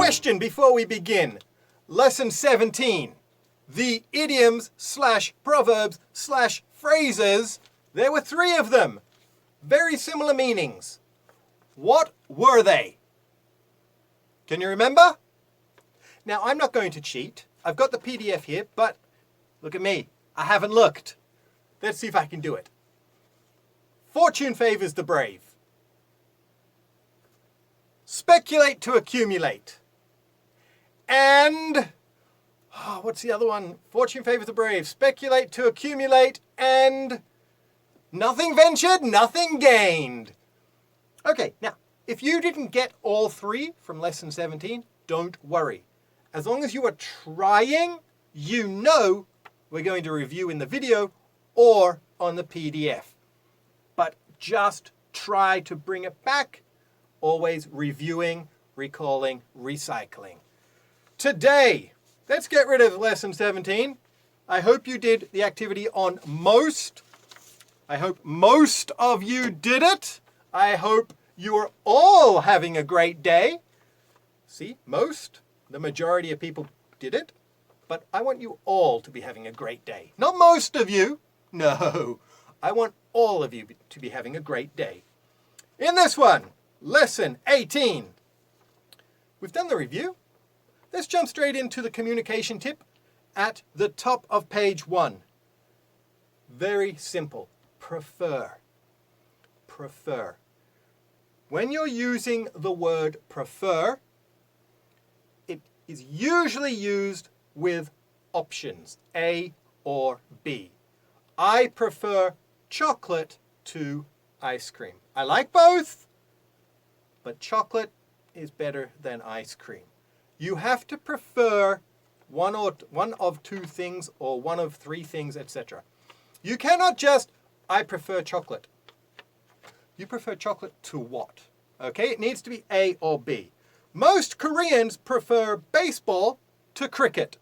Question before we begin. Lesson 17. The idioms / proverbs / phrases. There were 3 of them. Very similar meanings. What were they? Can you remember? Now, I'm not going to cheat. I've got the PDF here, but look at me. I haven't looked. Let's see if I can do it. Fortune favors the brave. Speculate to accumulate. And, what's the other one? Fortune favors the brave. Speculate to accumulate and nothing ventured, nothing gained. Okay, now, if you didn't get all 3 from lesson 17, don't worry. As long as you are trying, you know we're going to review in the video or on the PDF. But just try to bring it back, always reviewing, recalling, recycling. Today, let's get rid of lesson 17. I hope you did the activity on most. I hope most of you did it. I hope you are all having a great day. See, most, the majority of people did it. But I want you all to be having a great day. Not most of you. No, I want all of you to be having a great day. In this one, lesson 18. We've done the review. Let's jump straight into the communication tip at the top of page 1. Very simple. Prefer. Prefer. When you're using the word prefer, it is usually used with options, A or B. I prefer chocolate to ice cream. I like both, but chocolate is better than ice cream. You have to prefer one of 2 things or one of 3 things, etc. You cannot just, I prefer chocolate. You prefer chocolate to what? Okay, it needs to be A or B. Most Koreans prefer baseball to cricket.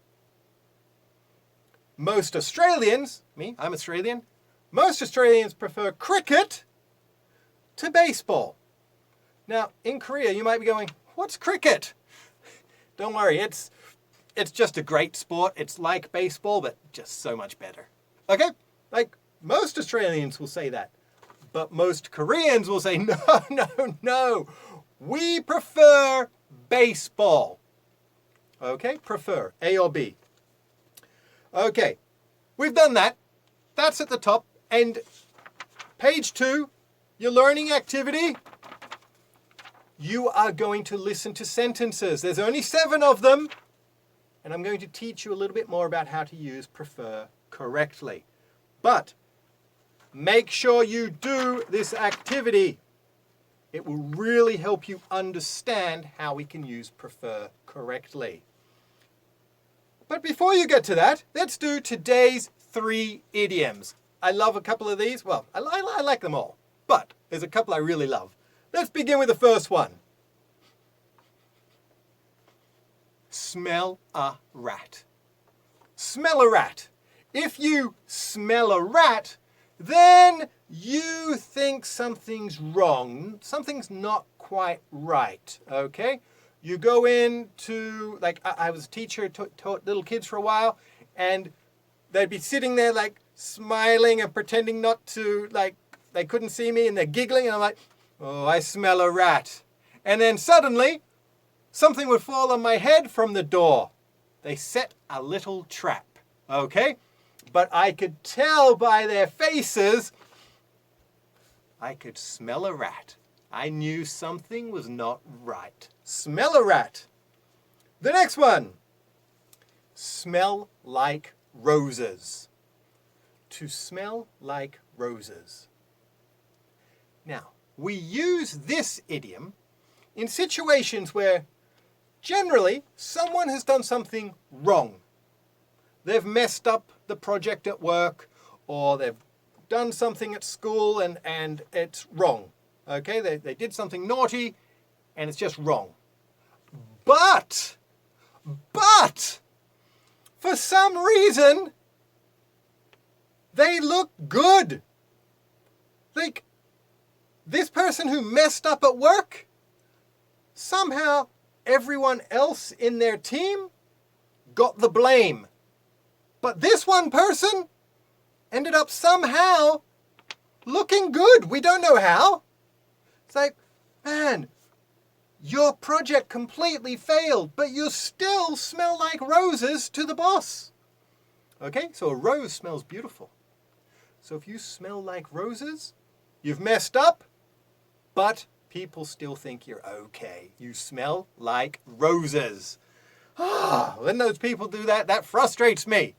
Most Australians, I'm Australian, most Australians prefer cricket to baseball. Now, in Korea, you might be going, what's cricket? Don't worry, it's just a great sport. It's like baseball, but just so much better. Okay? Like, most Australians will say that. But most Koreans will say, no. We prefer baseball. Okay? Prefer. A or B. Okay. We've done that. That's at the top. And page 2, your learning activity. You are going to listen to sentences. There's only 7 of them. And I'm going to teach you a little bit more about how to use prefer correctly. But make sure you do this activity. It will really help you understand how we can use prefer correctly. But before you get to that, let's do today's 3 idioms. I love a couple of these. Well, I like them all. But there's a couple I really love. Let's begin with the first one. Smell a rat. Smell a rat. If you smell a rat, then you think something's wrong. Something's not quite right, okay? You go into, like, I was a teacher, taught little kids for a while, and they'd be sitting there, like, smiling and pretending not to, like, they couldn't see me, and they're giggling, and I'm like, oh, I smell a rat. And then suddenly, something would fall on my head from the door. They set a little trap, okay? But I could tell by their faces, I could smell a rat. I knew something was not right. Smell a rat. The next one. Smell like roses. To smell like roses. Now, we use this idiom in situations where generally someone has done something wrong. They've messed up the project at work, or they've done something at school and it's wrong. Okay, they did something naughty and it's just wrong. But, for some reason, they look good. Like, this person who messed up at work, somehow everyone else in their team got the blame. But this one person ended up somehow looking good. We don't know how. It's like, man, your project completely failed, but you still smell like roses to the boss. Okay, so a rose smells beautiful. So if you smell like roses, you've messed up, but people still think you're okay. You smell like roses. When those people do that, that frustrates me.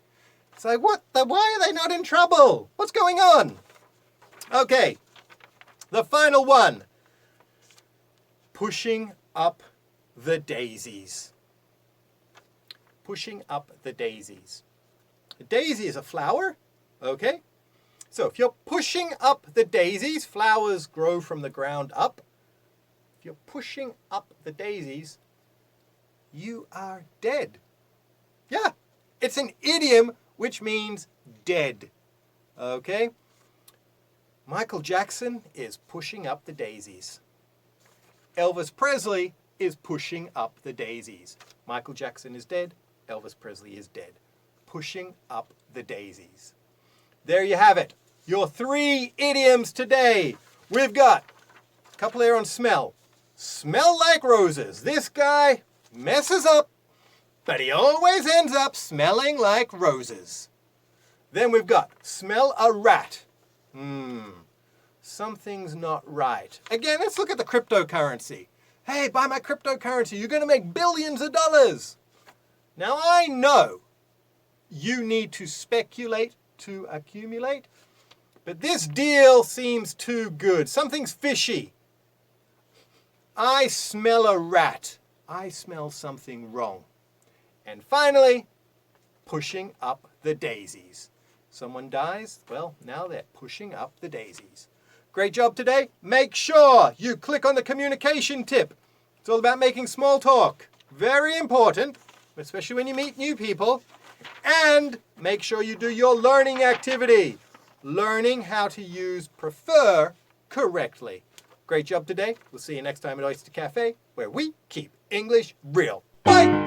It's like, why are they not in trouble? What's going on? Okay, the final one. Pushing up the daisies. Pushing up the daisies. A daisy is a flower, okay? So if you're pushing up the daisies, flowers grow from the ground up. If you're pushing up the daisies, you are dead. Yeah, it's an idiom which means dead, okay? Michael Jackson is pushing up the daisies. Elvis Presley is pushing up the daisies. Michael Jackson is dead. Elvis Presley is dead. Pushing up the daisies. There you have it. Your 3 idioms today. We've got a couple here on smell. Smell like roses. This guy messes up, but he always ends up smelling like roses. Then we've got smell a rat. Something's not right. Again, let's look at the cryptocurrency. Hey, buy my cryptocurrency. You're going to make billions of dollars. Now, I know you need to speculate to accumulate, but this deal seems too good. Something's fishy. I smell a rat. I smell something wrong. And finally, pushing up the daisies. Someone dies, well, now they're pushing up the daisies. Great job today. Make sure you click on the communication tip. It's all about making small talk. Very important, especially when you meet new people. And make sure you do your learning activity. Learning how to use prefer correctly. Great job today. We'll see you next time at Oyster Cafe, where we keep English real. Bye!